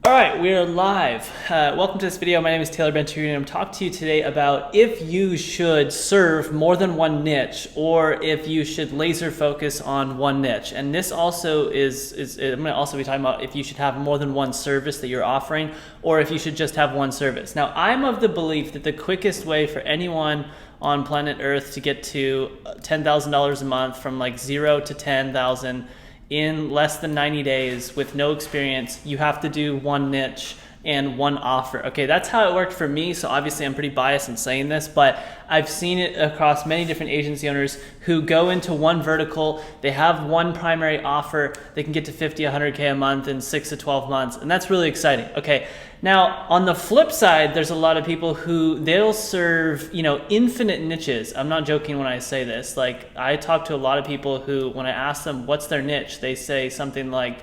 All right, we are live. Welcome to this video. My name is Taylor Benturian, and I'm talking to you today about if you should serve more than one niche or if you should laser focus on one niche. And this also I'm going to also be talking about if you should have more than one service that you're offering or if you should just have one service. Now, I'm of the belief that the quickest way for anyone on planet Earth to get to $10,000 a month from like 0 to 10,000 in less than 90 days with no experience, you have to do one niche and one offer. Okay, that's how it worked for me. So obviously I'm pretty biased in saying this, but I've seen it across many different agency owners who go into one vertical, they have one primary offer, they can get to 50, 100K a month in 6 to 12 months. And that's really exciting. Okay, now on the flip side, there's a lot of people who they'll serve, infinite niches. I'm not joking when I say this. Like, I talk to a lot of people who, when I ask them what's their niche, they say something like,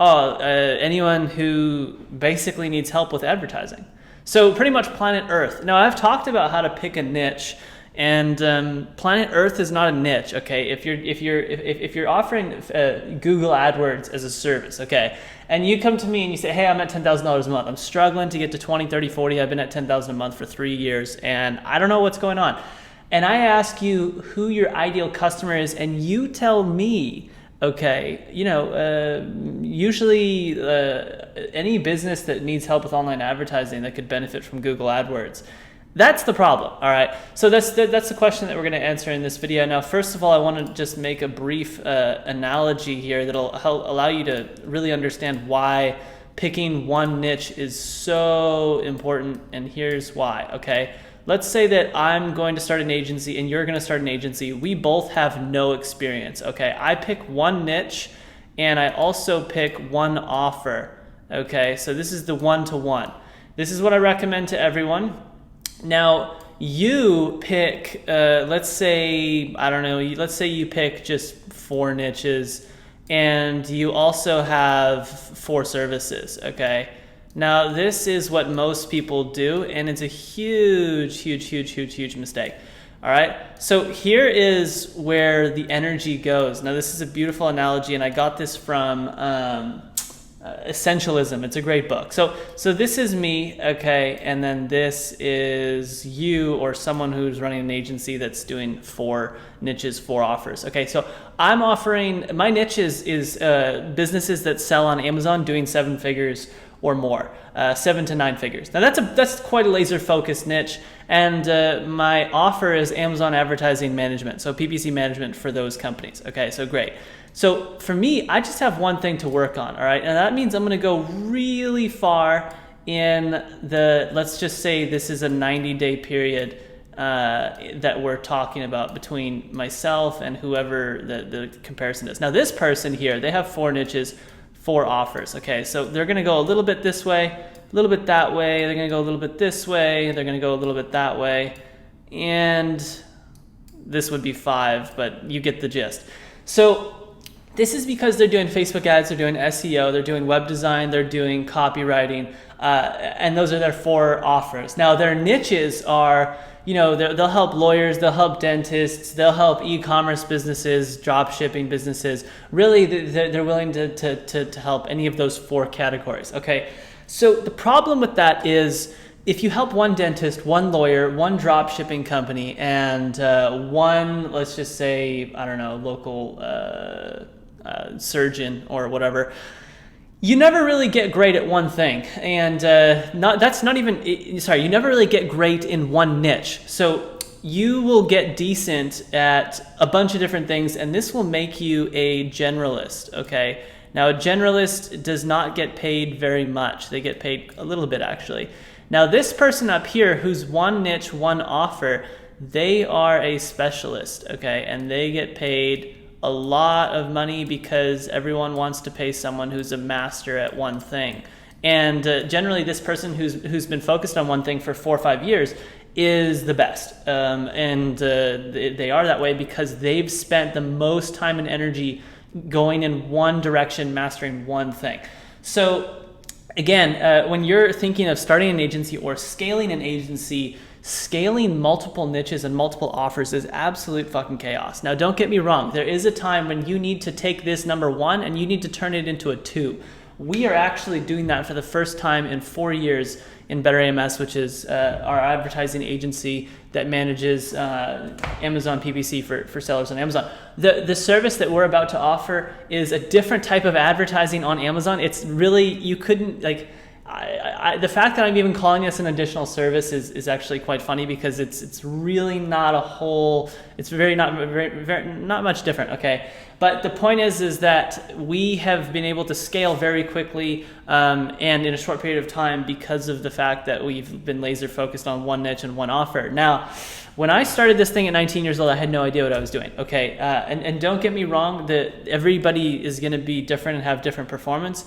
anyone who basically needs help with advertising. So pretty much planet Earth. Now, I've talked about how to pick a niche, and planet Earth is not a niche. Okay, if you're offering Google AdWords as a service, okay, and you come to me and you say, hey, I'm at $10,000 a month. I'm struggling to get to 20, 30, 40. I've been at 10,000 a month for 3 years, and I don't know what's going on. And I ask you who your ideal customer is, and you tell me, okay, usually any business that needs help with online advertising that could benefit from Google AdWords. That's the problem, all right? So that's the question that we're going to answer in this video. Now, first of all, I want to just make a brief analogy here that'll help allow you to really understand why picking one niche is so important, and here's why, okay? Let's say that I'm going to start an agency and you're going to start an agency. We both have no experience, okay? I pick one niche and I also pick one offer, okay? So this is the one-to-one. This is what I recommend to everyone. Now, you pick, let's say, I don't know, let's say you pick just 4 niches and you also have 4 services, okay? Now, this is what most people do, and it's a huge mistake. All right, so here is where the energy goes. Now, this is a beautiful analogy, and I got this from Essentialism. It's a great book. So this is me, okay, and then this is you or someone who's running an agency that's doing 4 niches, 4 offers. Okay, so I'm offering, my niche is businesses that sell on Amazon doing 7 figures or more, 7 to 9 figures. Now that's quite a laser focused niche, and my offer is Amazon advertising management, so PPC management for those companies. Okay, so great. So for me, I just have one thing to work on, all right? And that means I'm gonna go really far in let's just say this is a 90-day period that we're talking about between myself and whoever the comparison is. Now this person here, they have 4 niches, 4 offers, okay? So they're gonna go a little bit this way, a little bit that way, they're gonna go a little bit this way, they're gonna go a little bit that way, and this would be 5, but you get the gist. So this is because they're doing Facebook ads, they're doing SEO, they're doing web design, they're doing copywriting, and those are their 4 offers. Now their niches are, they'll help lawyers, they'll help dentists, they'll help e-commerce businesses, drop shipping businesses. Really, they're willing to help any of those 4 categories, okay? So the problem with that is if you help one dentist, one lawyer, one drop shipping company, and one, let's just say, I don't know, local surgeon or whatever, you never really get great at one thing, and you never really get great in one niche. So you will get decent at a bunch of different things, and this will make you a generalist, okay? Now, a generalist does not get paid very much. They get paid a little bit, actually. Now, this person up here who's one niche, one offer, they are a specialist, okay? And they get paid a lot of money because everyone wants to pay someone who's a master at one thing. And generally, this person who's been focused on one thing for 4 or 5 years is the best. They are that way because they've spent the most time and energy going in one direction, mastering one thing. So again, when you're thinking of starting an agency or scaling an agency, scaling multiple niches and multiple offers is absolute fucking chaos. Now, don't get me wrong. There is a time when you need to take this number 1 and you need to turn it into a 2. We are actually doing that for the first time in 4 years in Better AMS, which is our advertising agency that manages Amazon PPC for sellers on Amazon. The service that we're about to offer is a different type of advertising on Amazon. It's really, you couldn't, like, the fact that I'm even calling this an additional service is actually quite funny, because it's really not a whole, it's very not much different, okay? But the point is that we have been able to scale very quickly and in a short period of time because of the fact that we've been laser focused on one niche and one offer. Now, when I started this thing at 19 years old, I had no idea what I was doing, okay? And don't get me wrong, that everybody is gonna be different and have different performance.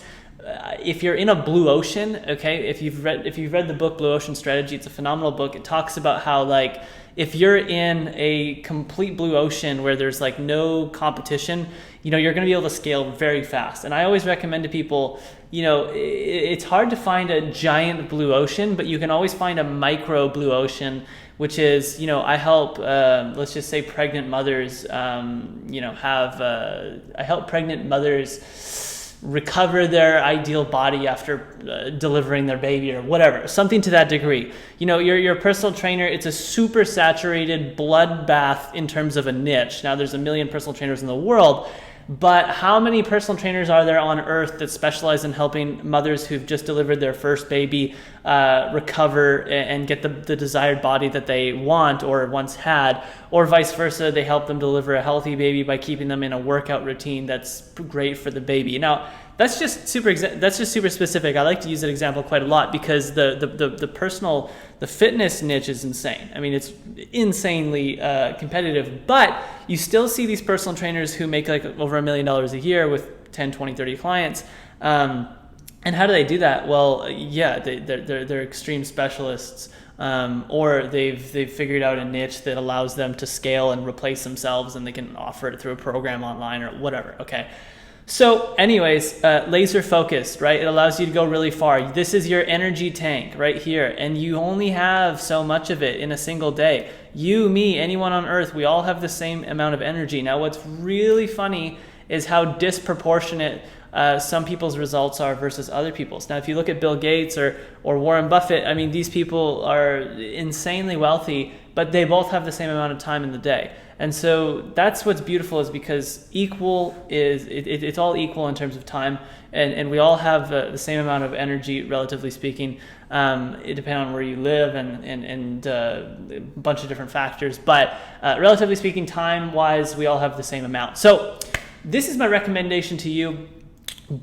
If you're in a blue ocean, okay, if you've read the book Blue Ocean Strategy, it's a phenomenal book. It talks about how, like, if you're in a complete blue ocean where there's like no competition, you're going to be able to scale very fast. And I always recommend to people, it's hard to find a giant blue ocean, but you can always find a micro blue ocean, which is, I help, let's just say pregnant mothers, I help pregnant mothers recover their ideal body after delivering their baby or whatever, something to that degree. You're a personal trainer. It's a super saturated bloodbath in terms of a niche. Now, there's 1 million personal trainers in the world, but how many personal trainers are there on earth that specialize in helping mothers who've just delivered their first baby recover and get the desired body that they want or once had, or vice versa? They help them deliver a healthy baby by keeping them in a workout routine that's great for the baby. Now, that's just super specific. I like to use that example quite a lot because the fitness niche is insane. I mean, it's insanely competitive, but you still see these personal trainers who make like over $1 million a year with 10, 20, 30 clients. And how do they do that? Well, yeah, they're extreme specialists, or they've figured out a niche that allows them to scale and replace themselves, and they can offer it through a program online or whatever. Okay. So anyways, laser focused, right? It allows you to go really far. This is your energy tank right here, and you only have so much of it in a single day. You, me, anyone on earth, we all have the same amount of energy. Now, what's really funny is how disproportionate some people's results are versus other people's. Now, if you look at Bill Gates or Warren Buffett, I mean, these people are insanely wealthy, but they both have the same amount of time in the day. And so that's what's beautiful, is because it's all equal in terms of time, and we all have the same amount of energy, relatively speaking. It depends on where you live and a bunch of different factors, but relatively speaking, time-wise, we all have the same amount. So this is my recommendation to you.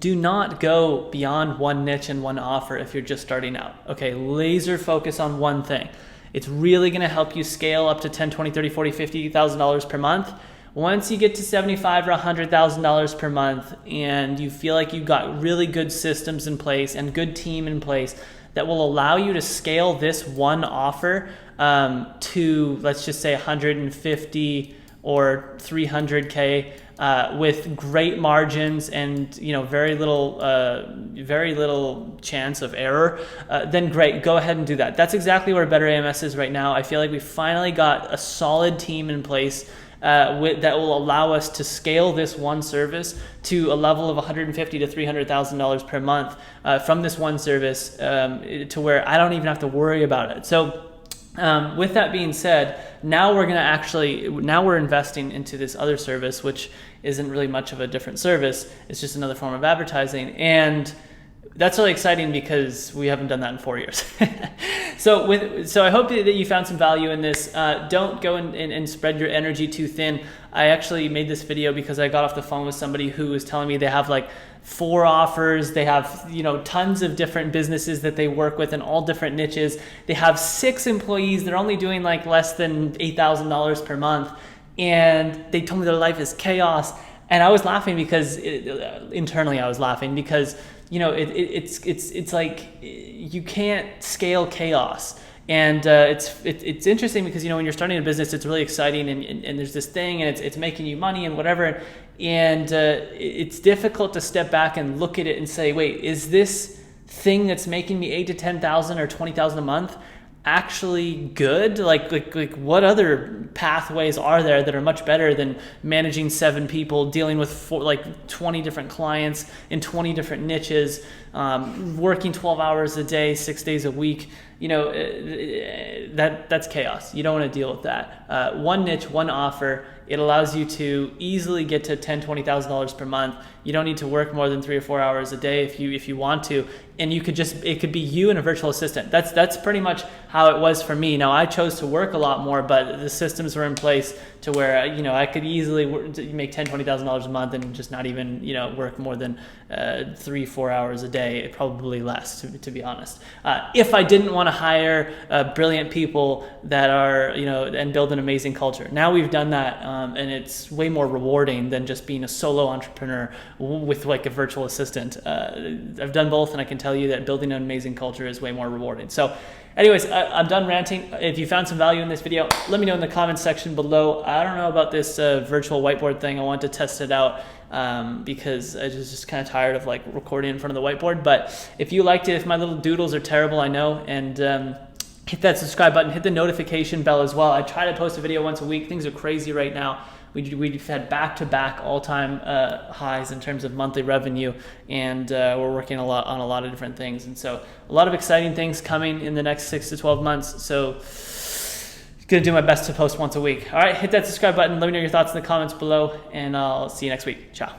Do not go beyond one niche and one offer if you're just starting out. Okay, laser focus on one thing. It's really going to help you scale up to $10,000, $20,000, $30,000, $40,000, $50,000 per month. Once you get to $75,000 or $100,000 per month, and you feel like you've got really good systems in place and good team in place that will allow you to scale this one offer to, let's just say, 150 or 300K with great margins and very little chance of error, then great, go ahead and do that. That's exactly where Better AMS is right now. I feel like we finally got a solid team in place that will allow us to scale this one service to a level of $150,000 to $300,000 per month from this one service to where I don't even have to worry about it. So with that being said, now we're investing into this other service, which isn't really much of a different service. It's just another form of advertising. And that's really exciting because we haven't done that in 4 years. So I hope that you found some value in this. Don't go and spread your energy too thin. I actually made this video because I got off the phone with somebody who was telling me they have like 4 offers. They have, tons of different businesses that they work with in all different niches. They have 6 employees. They're only doing like less than $8,000 per month. And they told me their life is chaos. And I was laughing because internally I was laughing because it's like you can't scale chaos. And it's interesting because when you're starting a business, it's really exciting and there's this thing and it's making you money and whatever, and it's difficult to step back and look at it and say, wait, is this thing that's making me $8,000 to $10,000 or $20,000 a month, actually good? Like what other pathways are there that are much better than managing 7 people, dealing with 20 different clients in 20 different niches, working 12 hours a day, 6 days a week? That's chaos. You don't want to deal with that. One niche, one offer. It allows you to easily get to $10,000-$20,000 per month. You don't need to work more than 3 or 4 hours a day if you want to, and it could be you and a virtual assistant. That's pretty much how it was for me. Now I chose to work a lot more, but the systems were in place to where I could easily make $10,000-$20,000 a month and just not even work more than 3-4 hours a day, probably less to be honest. If I didn't want to hire brilliant people that are and build an amazing culture. Now we've done that, and it's way more rewarding than just being a solo entrepreneur with like a virtual assistant. I've done both, and I can tell you that building an amazing culture is way more rewarding. So anyways, I'm done ranting. If you found some value in this video, let me know in the comments section below. I don't know about this virtual whiteboard thing. I want to test it out because I was just kind of tired of like recording in front of the whiteboard. But if you liked it, if my little doodles are terrible, I know, and hit that subscribe button, hit the notification bell as well. I try to post a video once a week. Things are crazy right now. We've had back-to-back all-time highs in terms of monthly revenue, and we're working on a lot of different things. And so a lot of exciting things coming in the next 6 to 12 months. So going to do my best to post once a week. All right, hit that subscribe button. Let me know your thoughts in the comments below, and I'll see you next week. Ciao.